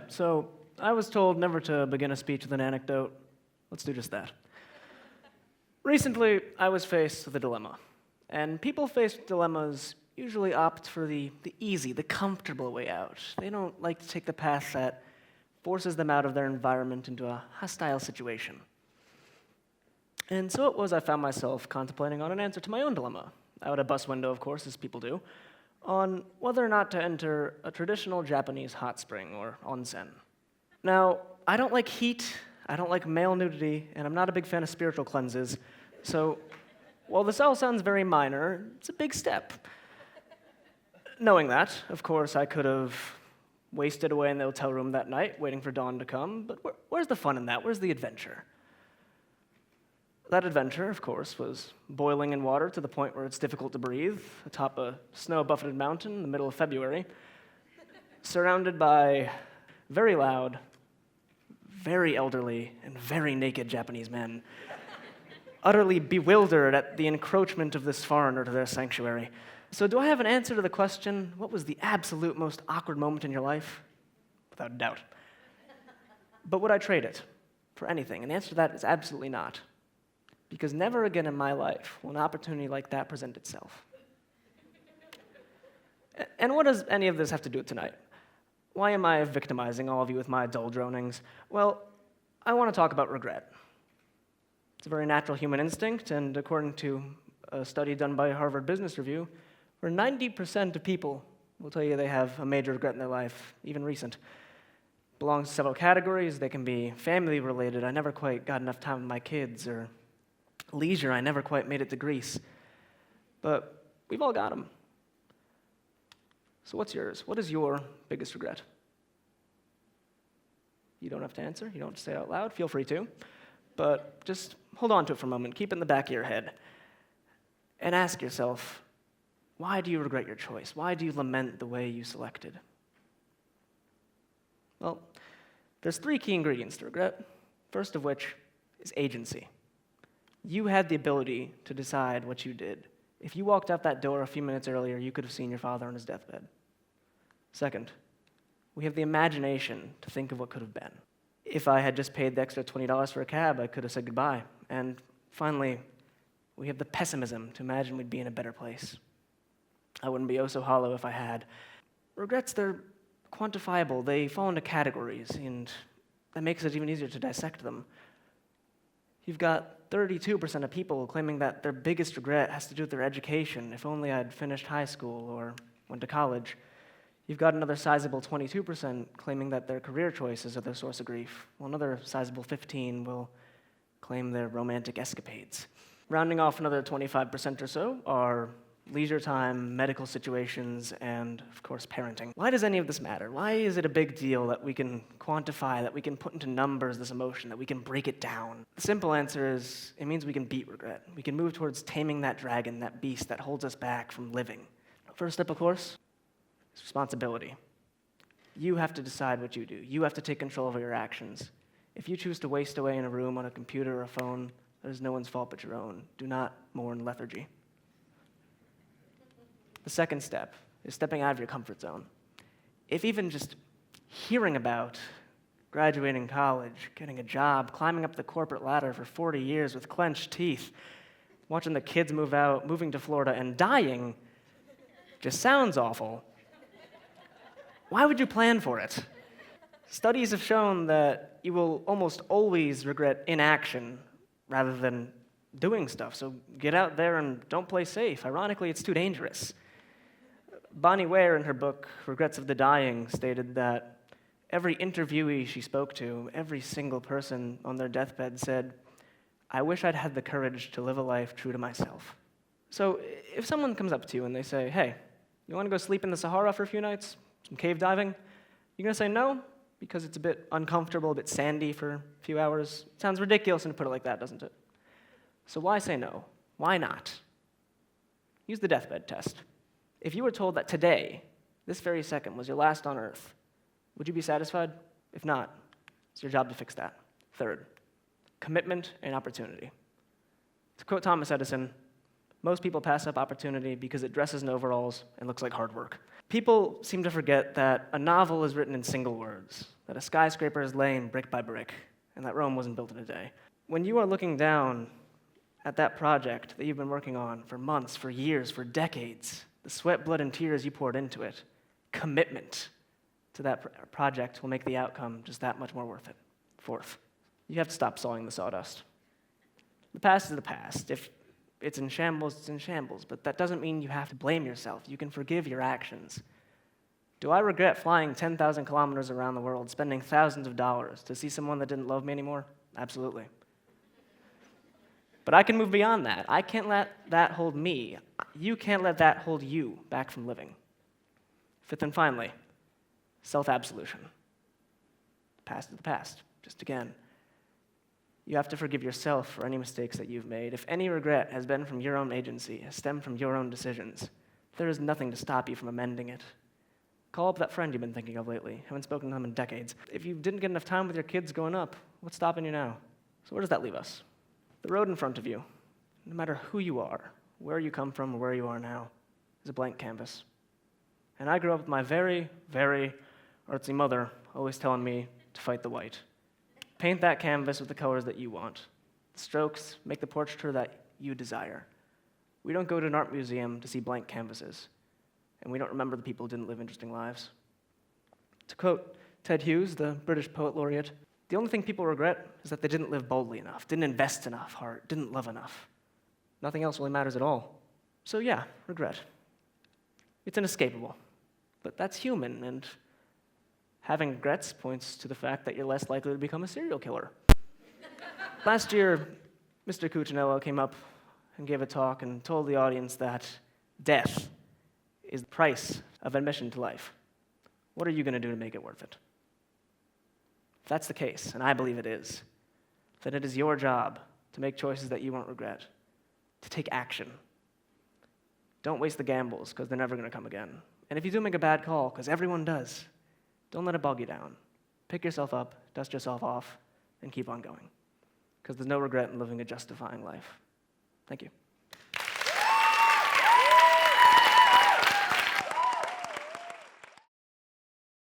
so I was told never to begin a speech with an anecdote. Let's do just that. Recently, I was faced with a dilemma. And people faced with dilemmas usually opt for the easy, the comfortable way out. They don't like to take the path that forces them out of their environment into a hostile situation. And so it was I found myself contemplating on an answer to my own dilemma, out a bus window, of course, as people do, on whether or not to enter a traditional Japanese hot spring, or onsen. Now, I don't like heat, I don't like male nudity, and I'm not a big fan of spiritual cleanses, so while this all sounds very minor, it's a big step. Knowing that, of course, I could have wasted away in the hotel room that night, waiting for dawn to come, but where's the fun in that? Where's the adventure? That adventure, of course, was boiling in water to the point where it's difficult to breathe, atop a snow-buffeted mountain in the middle of February, surrounded by very loud, very elderly, and very naked Japanese men, utterly bewildered at the encroachment of this foreigner to their sanctuary. So do I have an answer to the question, what was the absolute most awkward moment in your life? Without a doubt. But would I trade it for anything? And the answer to that is absolutely not. Because never again in my life will an opportunity like that present itself. And what does any of this have to do with tonight? Why am I victimizing all of you with my dull dronings? Well, I want to talk about regret. It's a very natural human instinct, and according to a study done by Harvard Business Review, where 90% of people will tell you they have a major regret in their life, even recent. Belongs to several categories. They can be family-related. I never quite got enough time with my kids, or leisure, I never quite made it to Greece. But we've all got them. So what's yours? What is your biggest regret? You don't have to answer. You don't have to say it out loud. Feel free to. But just hold on to it for a moment. Keep it in the back of your head. And ask yourself, why do you regret your choice? Why do you lament the way you selected? Well, there's 3 key ingredients to regret. First of which is agency. You had the ability to decide what you did. If you walked out that door a few minutes earlier, you could have seen your father on his deathbed. Second, we have the imagination to think of what could have been. If I had just paid the extra $20 for a cab, I could have said goodbye. And finally, we have the pessimism to imagine we'd be in a better place. I wouldn't be oh so hollow if I had. Regrets, they're quantifiable. They fall into categories, and that makes it even easier to dissect them. You've got 32% of people claiming that their biggest regret has to do with their education. If only I'd finished high school or went to college. You've got another sizable 22% claiming that their career choices are their source of grief, while another sizable 15% will claim their romantic escapades. Rounding off another 25% or so are leisure time, medical situations, and, of course, parenting. Why does any of this matter? Why is it a big deal that we can quantify, that we can put into numbers this emotion, that we can break it down? The simple answer is, it means we can beat regret. We can move towards taming that dragon, that beast that holds us back from living. First step, of course, is responsibility. You have to decide what you do. You have to take control over your actions. If you choose to waste away in a room on a computer or a phone, that is no one's fault but your own. Do not mourn lethargy. The second step is stepping out of your comfort zone. If even just hearing about graduating college, getting a job, climbing up the corporate ladder for 40 years with clenched teeth, watching the kids move out, moving to Florida, and dying just sounds awful, why would you plan for it? Studies have shown that you will almost always regret inaction rather than doing stuff, so get out there and don't play safe. Ironically, it's too dangerous. Bonnie Ware, in her book, Regrets of the Dying, stated that every interviewee she spoke to, every single person on their deathbed said, I wish I'd had the courage to live a life true to myself. So if someone comes up to you and they say, hey, you want to go sleep in the Sahara for a few nights? Some cave diving? You're going to say no, because it's a bit uncomfortable, a bit sandy for a few hours. It sounds ridiculous to put it like that, doesn't it? So why say no? Why not? Use the deathbed test. If you were told that today, this very second, was your last on earth, would you be satisfied? If not, it's your job to fix that. Third, commitment and opportunity. To quote Thomas Edison, most people pass up opportunity because it dresses in overalls and looks like hard work. People seem to forget that a novel is written in single words. that a skyscraper is laying brick by brick, and that Rome wasn't built in a day. When you are looking down at that project that you've been working on for months, for years, for decades, the sweat, blood, and tears you poured into it, commitment to that project will make the outcome just that much more worth it. Fourth, you have to stop sawing the sawdust. The past is the past. If it's in shambles, it's in shambles, but that doesn't mean you have to blame yourself. You can forgive your actions. Do I regret flying 10,000 kilometers around the world, spending thousands of dollars to see someone that didn't love me anymore? Absolutely. But I can move beyond that. I can't let that hold me. You can't let that hold you back from living. Fifth and finally, self-absolution. The past is the past. Just again, you have to forgive yourself for any mistakes that you've made. If any regret has been from your own agency, has stemmed from your own decisions, there is nothing to stop you from amending it. Call up that friend you've been thinking of lately. Haven't spoken to them in decades. If you didn't get enough time with your kids growing up, what's stopping you now? So where does that leave us? The road in front of you, no matter who you are, where you come from, or where you are now, is a blank canvas. And I grew up with my very, very artsy mother always telling me to fight the white. Paint that canvas with the colors that you want. The strokes make the portraiture that you desire. We don't go to an art museum to see blank canvases, and we don't remember the people who didn't live interesting lives. To quote Ted Hughes, the British poet laureate, the only thing people regret is that they didn't live boldly enough, didn't invest enough heart, didn't love enough. Nothing else really matters at all. So yeah, regret. It's inescapable, but that's human, and having regrets points to the fact that you're less likely to become a serial killer. Last year, Mr. Cuccinello came up and gave a talk and told the audience that death is the price of admission to life. What are you going to do to make it worth it? If that's the case, and I believe it is, then it is your job to make choices that you won't regret, to take action. Don't waste the gambles, because they're never going to come again. And if you do make a bad call, because everyone does, don't let it bog you down. Pick yourself up, dust yourself off, and keep on going. Because there's no regret in living a justifying life. Thank you.